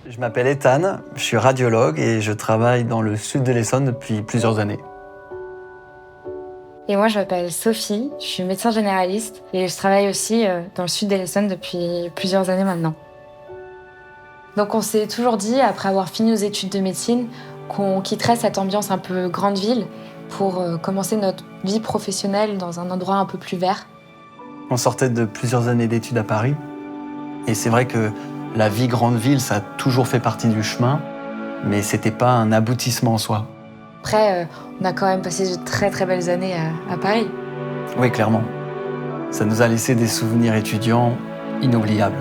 Je m'appelle Ethan, je suis radiologue et je travaille dans le sud de l'Essonne depuis plusieurs années. Et moi, je m'appelle Sophie, je suis médecin généraliste et je travaille aussi dans le sud de l'Essonne depuis plusieurs années maintenant. Donc on s'est toujours dit, après avoir fini nos études de médecine, qu'on quitterait cette ambiance un peu grande ville pour commencer notre vie professionnelle dans un endroit un peu plus vert. On sortait de plusieurs années d'études à Paris et c'est vrai que la vie grande ville, ça a toujours fait partie du chemin, mais c'était pas un aboutissement en soi. Après, on a quand même passé de très très belles années à Paris. Oui, clairement. Ça nous a laissé des souvenirs étudiants inoubliables.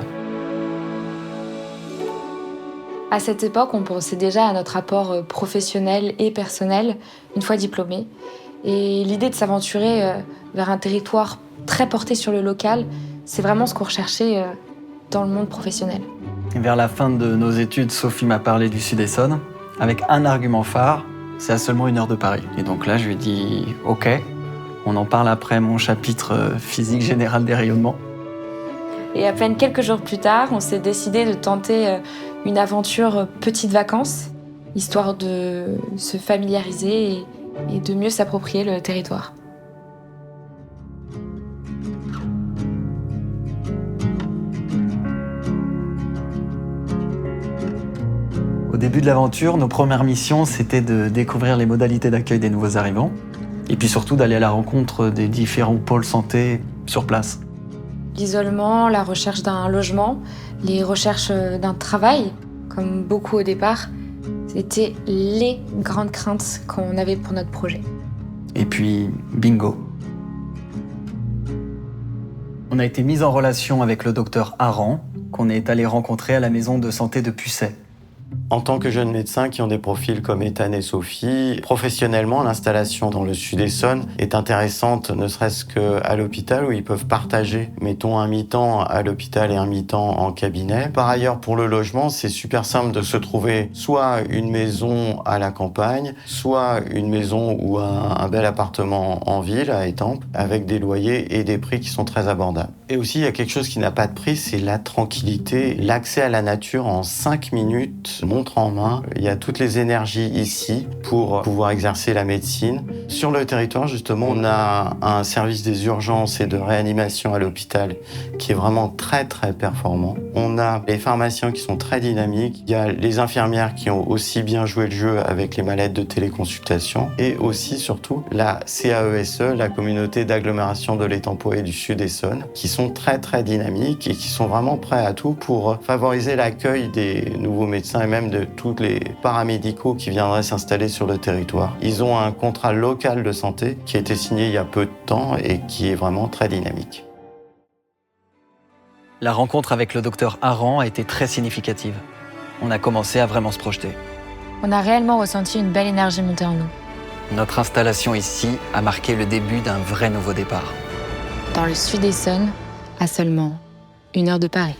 À cette époque, on pensait déjà à notre rapport professionnel et personnel une fois diplômé. Et l'idée de s'aventurer vers un territoire très porté sur le local, c'est vraiment ce qu'on recherchait dans le monde professionnel. Et vers la fin de nos études, Sophie m'a parlé du Sud-Essonne avec un argument phare, c'est à seulement 1 heure de Paris. Et donc là, je lui ai dit « Ok, on en parle après mon chapitre physique générale des rayonnements ». Et à peine quelques jours plus tard, on s'est décidé de tenter une aventure petites vacances, histoire de se familiariser et de mieux s'approprier le territoire. Au début de l'aventure, nos premières missions, c'était de découvrir les modalités d'accueil des nouveaux arrivants et puis surtout d'aller à la rencontre des différents pôles santé sur place. L'isolement, la recherche d'un logement, les recherches d'un travail, comme beaucoup au départ, c'était les grandes craintes qu'on avait pour notre projet. Et puis, bingo. On a été mis en relation avec le docteur Aran, qu'on est allé rencontrer à la maison de santé de Pucet. En tant que jeunes médecins qui ont des profils comme Ethan et Sophie, professionnellement, l'installation dans le Sud-Essonne est intéressante, ne serait-ce qu'à l'hôpital où ils peuvent partager, mettons, un mi-temps à l'hôpital et un mi-temps en cabinet. Par ailleurs, pour le logement, c'est super simple de se trouver soit une maison à la campagne, soit une maison ou un bel appartement en ville, à Étampes, avec des loyers et des prix qui sont très abordables. Et aussi, il y a quelque chose qui n'a pas de prix, c'est la tranquillité, l'accès à la nature en 5 minutes, montre en main. Il y a toutes les énergies ici pour pouvoir exercer la médecine. Sur le territoire, justement, on a un service des urgences et de réanimation à l'hôpital qui est vraiment très, très performant. On a les pharmaciens qui sont très dynamiques. Il y a les infirmières qui ont aussi bien joué le jeu avec les mallettes de téléconsultation. Et aussi, surtout, la CAESE, la communauté d'agglomération de l'Étampois et du Sud-Essonne, qui sont très, très dynamiques et qui sont vraiment prêts à tout pour favoriser l'accueil des nouveaux médecins et même de tous les paramédicaux qui viendraient s'installer sur le territoire. Ils ont un contrat local de santé qui a été signé il y a peu de temps et qui est vraiment très dynamique. La rencontre avec le docteur Aran a été très significative. On a commencé à vraiment se projeter. On a réellement ressenti une belle énergie monter en nous. Notre installation ici a marqué le début d'un vrai nouveau départ. Dans le Sud-Essonne, à seulement 1 heure de Paris.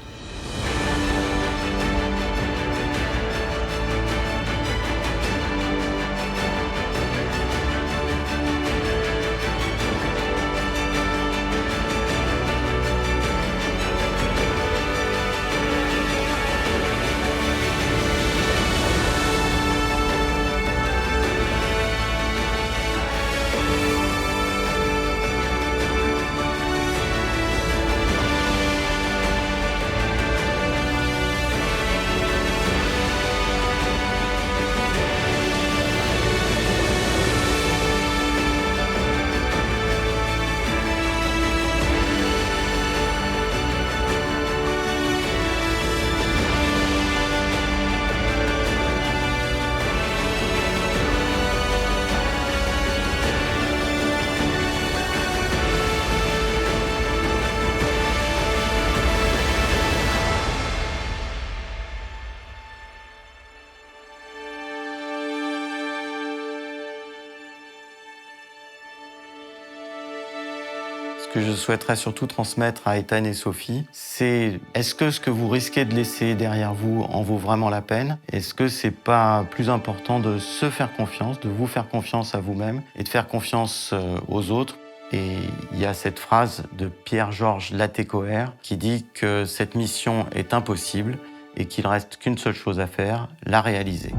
Ce que je souhaiterais surtout transmettre à Ethan et Sophie, c'est est-ce que ce que vous risquez de laisser derrière vous en vaut vraiment la peine? Est-ce que c'est pas plus important de se faire confiance, de vous faire confiance à vous-même et de faire confiance aux autres? Et il y a cette phrase de Pierre-Georges Latécoère qui dit que cette mission est impossible et qu'il reste qu'une seule chose à faire, la réaliser.